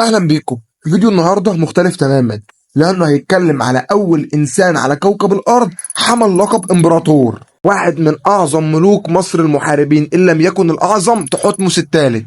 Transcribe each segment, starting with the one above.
اهلا بيكم. فيديو النهارده مختلف تماما لانه هيتكلم على اول انسان على كوكب الارض حمل لقب امبراطور، واحد من اعظم ملوك مصر المحاربين ان لم يكن الاعظم، تحتمس الثالث،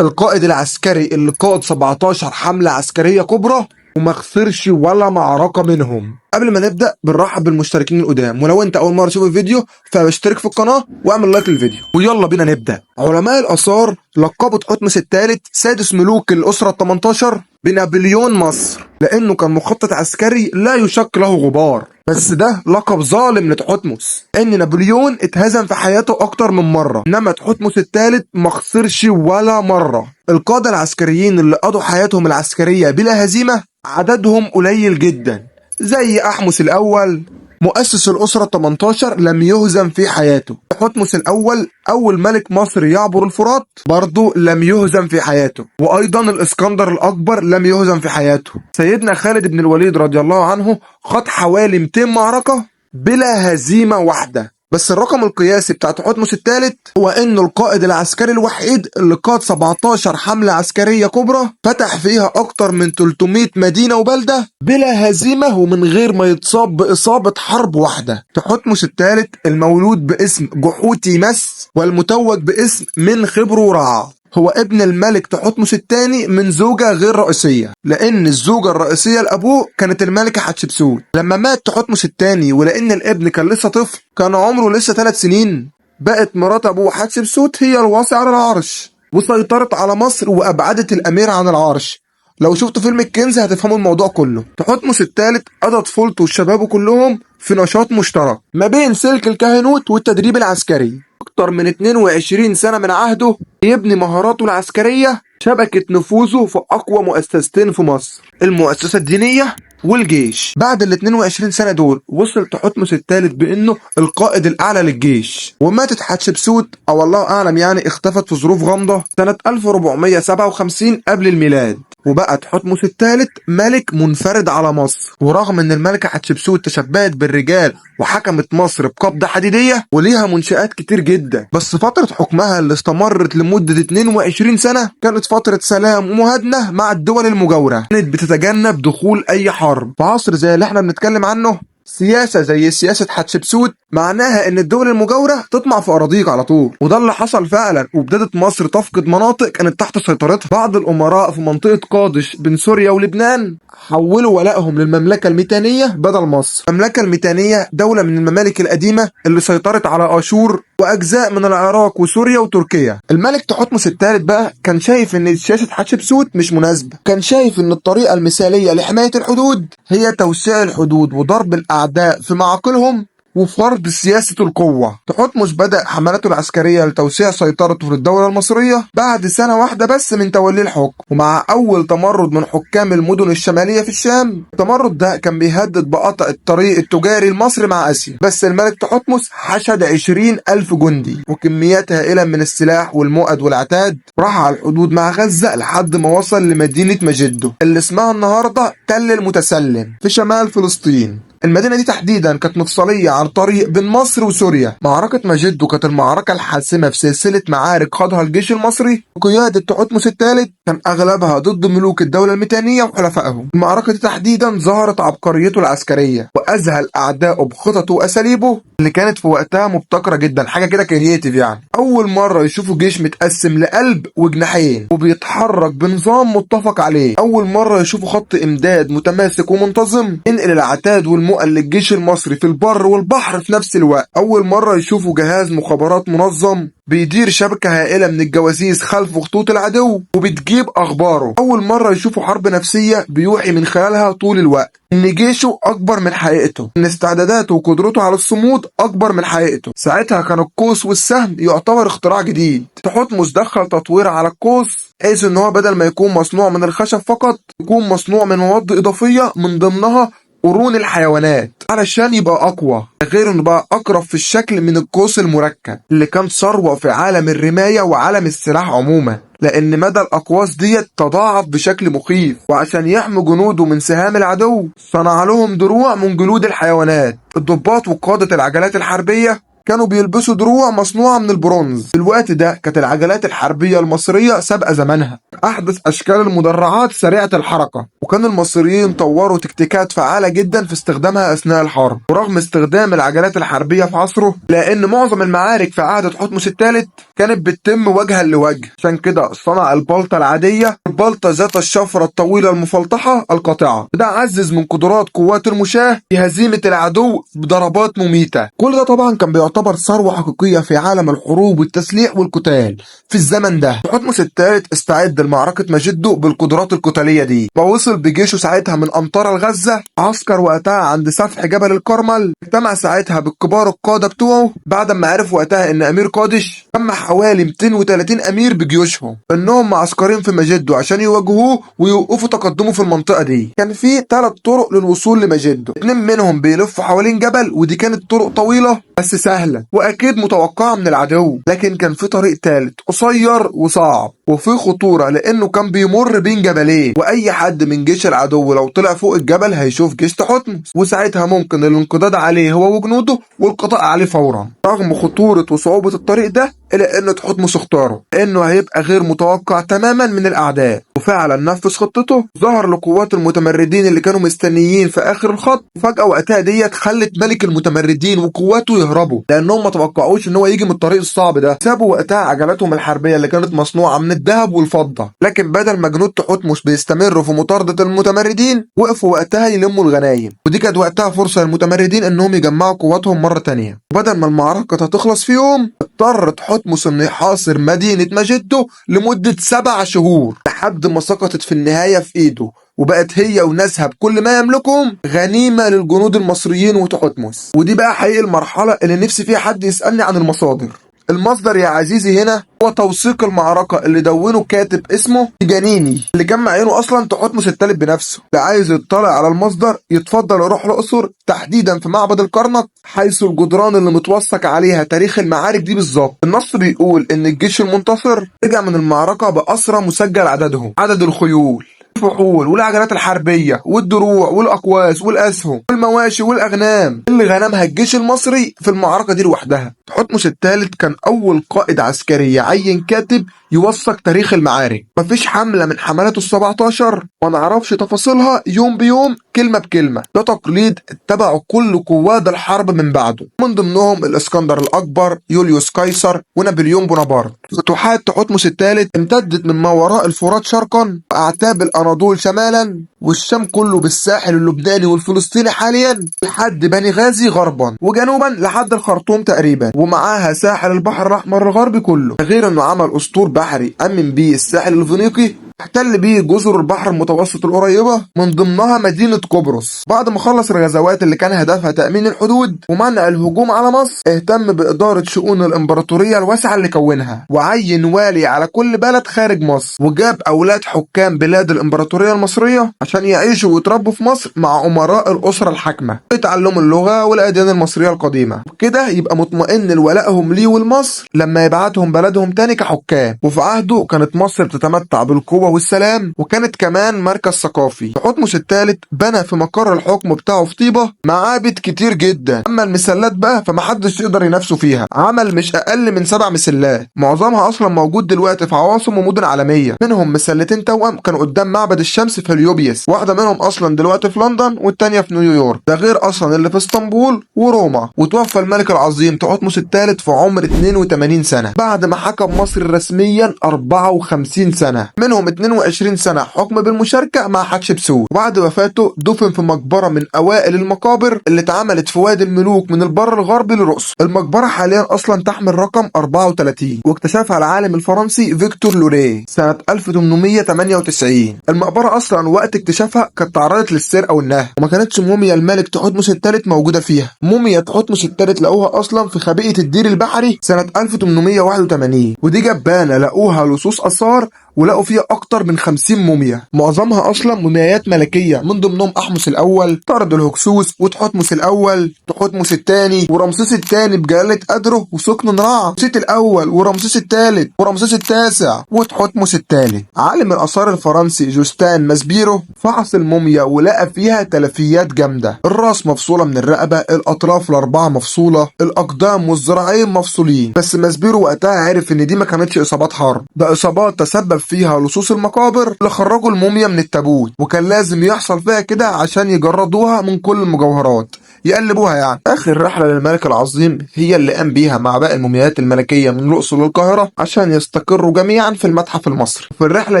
القائد العسكري اللي قاد 17 حملة عسكرية كبرى وما خسرش ولا معركة منهم. قبل ما نبدأ بنرحب بالمشتركين القدام، ولو انت اول مرة تشوف الفيديو فاشترك في القناة واعمل لايك للفيديو ويلا بينا نبدأ. علماء الآثار لقبوا تحتمس الثالث سادس ملوك الأسرة ال18 بنابليون مصر، لأنه كان مخطط عسكري لا يشك له غبار. بس ده لقب ظالم لتحتمس، ان نابليون اتهزم في حياته اكتر من مره، انما تحتمس الثالث ما خسرش ولا مره. القاده العسكريين اللي قضوا حياتهم العسكريه بلا هزيمه عددهم قليل جدا، زي احمس الاول مؤسس الأسرة 18 لم يهزم في حياته. تحتمس الأول أول ملك مصر يعبر الفرات برضه لم يهزم في حياته، وأيضا الإسكندر الأكبر لم يهزم في حياته. سيدنا خالد بن الوليد رضي الله عنه خاض حوالي 200 معركة بلا هزيمة واحدة. بس الرقم القياسي بتاع تحتمس الثالث هو انه القائد العسكري الوحيد اللي قاد 17 حملة عسكرية كبرى، فتح فيها اكتر من 300 مدينة وبلدة بلا هزيمة ومن غير ما يتصاب بإصابة حرب واحدة. تحتمس الثالث المولود باسم جحوتي مس والمتوج باسم من خبرو رع، هو ابن الملك تحتمس الثاني من زوجة غير رئيسية، لأن الزوجة الرئيسية لأبوه كانت الملكة حتشبسوت. لما مات تحتمس الثاني ولأن الابن كان لسه طفل، كان عمره لسه 3 سنين، بقت مرات أبوه حتشبسوت هي الوصي على العرش وسيطرت على مصر وأبعدت الأمير عن العرش. لو شفتوا فيلم الكنز هتفهموا الموضوع كله. تحتمس الثالث قضى طفولته وشبابه كلهم في نشاط مشترك ما بين سلك الكهنوت والتدريب العسكري. أكتر من 22 سنة من عهده يبني مهاراته العسكرية شبكة نفوذه في أقوى مؤسستين في مصر، المؤسسة الدينية والجيش. بعد ال 22 سنة دول وصل تحتمس الثالث بأنه القائد الأعلى للجيش. وماتت حتشبسوت أو الله أعلم يعني اختفت في ظروف غامضة سنة 1457 قبل الميلاد، وبقى تحتمس الثالث ملك منفرد على مصر. ورغم ان الملكة حتشبسوت تشبهت بالرجال وحكمت مصر بقبضة حديدية وليها منشآت كتير جدا، بس فترة حكمها اللي استمرت لمدة 22 سنة كانت فترة سلام ومهادنة مع الدول المجاورة، كانت بتتجنب دخول اي حرب. في عصر زي اللي احنا بنتكلم عنه، سياسة زي سياسة حتشبسوت معناها ان الدول المجاورة تطمع في اراضيك على طول، وده اللي حصل فعلا، وابتدت مصر تفقد مناطق كانت تحت سيطرتها. بعض الامراء في منطقة قادش بين سوريا ولبنان حولوا ولائهم للمملكة الميتانية بدل مصر. المملكة الميتانية دولة من الممالك القديمة اللي سيطرت على اشور واجزاء من العراق وسوريا وتركيا. الملك تحتمس الثالث بقى كان شايف ان سياسة حتشبسوت مش مناسبة، كان شايف ان الطريقة المثالية لحماية الحدود هي توسيع الحدود وضرب الاعداء في معاقلهم وفرض سياسة القوة. تحتمس بدأ حملاته العسكرية لتوسيع سيطرته في الدولة المصرية بعد سنة واحدة بس من توليه الحكم، ومع أول تمرد من حكام المدن الشمالية في الشام. التمرد ده كان بيهدد بقطع الطريق التجاري المصري مع آسيا، بس الملك تحتمس حشد 20,000 جندي وكميات هائلة من السلاح والمؤد والعتاد، راح على الحدود مع غزة لحد ما وصل لمدينة مجده اللي اسمها النهاردة تل المتسلم في شمال فلسطين. المدينة دي تحديدا كانت مفصلية عن طريق بين مصر وسوريا. معركة مجده كانت المعركة الحاسمة في سلسلة معارك خاضها الجيش المصري بقيادة تحتمس الثالث، كان أغلبها ضد ملوك الدولة الميتانية وحلفائهم. المعركة دي تحديدا ظهرت عبقريته العسكرية وأذهل أعدائه بخططه وأساليبه اللي كانت في وقتها مبتكرة جدا، حاجة كده كرييتيف يعني. أول مرة يشوفوا جيش متقسم لقلب وجناحين وبيتحرك بنظام متفق عليه. أول مرة يشوفوا خط إمداد متماسك ومنتظم ينقل العتاد والمؤن للجيش المصري في البر والبحر في نفس الوقت. أول مرة يشوفوا جهاز مخابرات منظم بيدير شبكة هائلة من الجواسيس خلف خطوط العدو وبتجيب أخباره. أول مرة يشوفوا حرب نفسية بيوحي من خلالها طول الوقت إن جيشه أكبر من حقيقته، إن استعداداته وقدرته على الصمود أكبر من حقيقته. ساعتها كان القوس والسهم يعتبر اختراع جديد. تحتمس دخل تطوير على القوس حيث إن هو بدل ما يكون مصنوع من الخشب فقط يكون مصنوع من مواد إضافية من ضمنها قرون الحيوانات علشان يبقى أقوى، غير إنه بقى أقرب في الشكل من القوس المركب اللي كان ثروة في عالم الرماية وعالم السلاح عموما، لأن مدى الأقواس ديت تضاعف بشكل مخيف. وعشان يحموا جنوده من سهام العدو صنع لهم دروع من جلود الحيوانات. الضباط وقادة العجلات الحربية كانوا بيلبسوا دروع مصنوعة من البرونز. في الوقت ده كانت العجلات الحربية المصرية سابقة زمانها، أحدث أشكال المدرعات سريعة الحركة، وكان المصريين طوروا تكتيكات فعالة جدا في استخدامها أثناء الحرب. ورغم استخدام العجلات الحربية في عصره، لأن معظم المعارك في عهد تحتمس الثالث كانت بتتم وجها لوجه، عشان كده صنع البلطة العادية البلطة ذات الشفرة الطويلة المفلطحة القاطعة. ده عزز من قدرات قوات المشاة في هزيمة العدو بضربات مميتة. كل ده طبعا كان بيعتبر ثروة حقيقية في عالم الحروب والتسليح والقتال في الزمن ده. تحتمس الثالث استعد لمعركة مجده بالقدرات القتالية دي، ووصل بجيشه ساعتها من أمطار الغزة. عسكر وقتها عند سفح جبل الكرمل، اجتمع ساعتها بالكبار القادة بتوعه بعد ما عرف وقتها ان امير قادش جمع حوالي 230 امير بجيوشهم، انهم معسكرين في مجده عشان يواجهوه ويوقفوا تقدمه في المنطقة دي. كان في 3 طرق للوصول لمجده، 2 منهم بيلفوا حوالين جبل، ودي كانت طرق طويلة بس سهلة واكيد متوقعة من العدو. لكن كان في طريق ثالث قصير وصعب وفي خطورة، لانه كان بيمر بين جبلين، واي حد من جيش العدو لو طلع فوق الجبل هيشوف جيش تحتمس، وساعتها ممكن الانقضاض عليه هو وجنوده والقضاء عليه فورا. رغم خطورة وصعوبة الطريق ده الا ان تحتمس اختاره، لانه هيبقى غير متوقع تماما من الاعداء، وفعلا نفذ خطته. ظهر لقوات المتمردين اللي كانوا مستنيين في اخر الخط، وفجأة وقتها ديت خلت ملك المتمردين وقواته يهربوا، لانهم ما توقعوش ان هو يجي من الطريق الصعب ده. سابوا وقتها عجلاتهم الحربية اللي كانت مصنوعة من الذهب والفضة، لكن بدل ما جنود تحتمس بيستمروا في مطاردة المتمردين، وقفوا وقتها يلموا الغنايم، ودي كانت وقتها فرصة للمتمردين انهم يجمعوا قواتهم مرة تانية. وبدل ما المعركة هتخلص في يوم، اضطر تحتمس انه يحاصر مدينة مجده لمدة 7 شهور، لحد ما سقطت في النهاية في ايده، وبقت هي وناسها بكل ما يملكهم غنيمة للجنود المصريين وتحتمس. ودي بقى حقيقي المرحلة اللي نفسي فيها حد يسألني عن المصادر. المصدر يا عزيزي هنا هو توثيق المعركة اللي دونه كاتب اسمه جانيني، اللي جمع عينه اصلا تحتمس الثالث بنفسه. اللي عايز يطلع على المصدر يتفضل يروح الاقصر، تحديدا في معبد الكرنك، حيث الجدران اللي متوثق عليها تاريخ المعارك دي بالظبط. النص بيقول ان الجيش المنتصر رجع من المعركة بأسرى مسجل عددهم، عدد الخيول الفحول والعجلات الحربية والدروع والأقواس والأسهم والمواشي والأغنام اللي غنمها الجيش المصري في المعركة دي لوحدها. تحتمس الثالث كان أول قائد عسكري يعين كاتب يوثق تاريخ المعارك. مفيش حملة من حملاته ال17 ما نعرفش تفاصيلها يوم بيوم كلمة بكلمة. ده تقليد اتبعه كل قواد الحرب من بعده، من ضمنهم الإسكندر الأكبر، يوليوس قيصر، ونابليون بونابرت. فتوحات تحتمس الثالث امتدت من ما وراء الفرات شرقا، وأعتاب الأناضول شمالا، والشام كله بالساحل اللبناني والفلسطيني حاليا، لحد بني غازي غربا، وجنوبا لحد الخرطوم تقريبا، ومعاها ساحل البحر الأحمر الغربي كله. غير انه عمل أسطول بحري أمن بيه الساحل الفينيقي، احتل بيه جزر البحر المتوسط القريبة، من ضمنها مدينة قبرص. بعد ما خلص الغزوات اللي كان هدفها تأمين الحدود ومنع الهجوم على مصر، اهتم بإدارة شؤون الإمبراطورية الواسعة اللي كونها، وعين والي على كل بلد خارج مصر، وجاب أولاد حكام بلاد الإمبراطورية المصرية عشان يعيشوا ويتربوا في مصر مع أمراء الأسرة الحاكمة، يتعلموا اللغة والأديان المصرية القديمة، وكده يبقى مطمئن لولائهم ليه ولمصر لما يبعتهم بلدهم تاني كحكام. وفي عهده كانت مصر بتتمتع بالقوة والسلام، وكانت كمان مركز ثقافي. تحتمس الثالث بنى في مقر الحكم بتاعه في طيبة معابد كتير جدا، اما المسلات بقى فمحدش يقدر ينافسه فيها. عمل مش اقل من 7 مسلات، معظمها اصلا موجود دلوقتي في عواصم ومدن عالمية، منهم مسلتين توأم كانوا قدام معبد الشمس في هليوبيس، واحدة منهم اصلا دلوقتي في لندن والتانية في نيويورك، ده غير اصلا اللي في اسطنبول وروما. وتوفى الملك العظيم تحتمس الثالث في عمر 82 سنة، بعد ما حكم مصر رسميا 54 سنة، منهم 22 سنة حكم بالمشاركة مع حتشبسوت. وبعد وفاته دفن في مقبرة من أوائل المقابر اللي اتعملت في وادي الملوك من البر الغربي للأقصر. المقبرة حاليا أصلا تحمل رقم 34، واكتشفها العالم الفرنسي فيكتور لوري سنة 1898. المقبرة أصلا وقت اكتشافها كانت تعرضت للسرقة والنهب، وما كانتش موميا الملك تحتمس الثالث موجودة فيها. موميا تحتمس الثالث لقوها أصلا في خبيئة الدير البحري سنة 1881، ودي جبانة لقوها لصوص آثار ولقوا فيها اكتر من 50 موميا، معظمها اصلا مومياوات ملكيه، من ضمنهم احمس الاول، طرد الهكسوس، وتحتمس الاول، تحتمس الثاني، ورمسيس الثاني بجلاله قدره وسكن نرع، سيت الاول، ورمسيس الثالث، ورمسيس التاسع، وتحتمس الثالث. عالم الاثار الفرنسي جوستان ماسبيرو فحص الموميا ولقى فيها تلفيات جامده، الراس مفصوله من الرقبه، الاطراف الاربعه مفصوله، الاقدام والذراعين مفصولين. بس ماسبيرو وقتها عرف ان دي ما كانتش اصابات حرب، ده اصابات تسبب فيها لصوص المقابر اللي خرجوا الموميا من التابوت، وكان لازم يحصل فيها كده عشان يجردوها من كل المجوهرات، يقلبوها يعني. اخر رحله للملك العظيم هي اللي قام بيها مع باقي المومياوات الملكيه من الاقصر للقاهره عشان يستقروا جميعا في المتحف المصري. في الرحله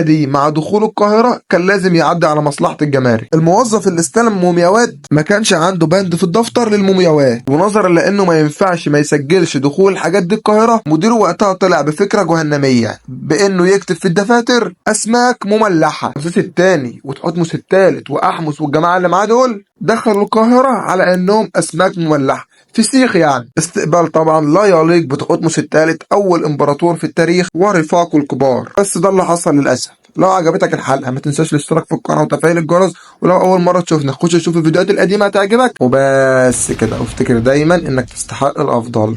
دي مع دخول القاهره كان لازم يعدي على مصلحه الجمارك. الموظف اللي استلم مومياوات ما كانش عنده بند في الدفتر للمومياوات، ونظرا لانه ما ينفعش ما يسجلش دخول الحاجات دي القاهره، مديره وقتها طلع بفكره جهنميه بانه يكتب في الدفاتر اسماك مملحه. رمسيس الثاني وتحتمس الثالث واحمس والجماعه اللي معاه دول دخلوا القاهرة على انهم اسماك مملحة، فسيخ يعني. استقبال طبعا لا يليق بتحتمس الثالث اول امبراطور في التاريخ ورفاقه الكبار. بس ده اللي حصل للاسف. لو عجبتك الحلقة ما تنساش الاشتراك في القناة وتفعيل الجرس، ولو اول مرة تشوفنا خش تشوف الفيديوهات القديمة هتعجبك. وبس كده، وافتكر دايما انك تستحق الافضل.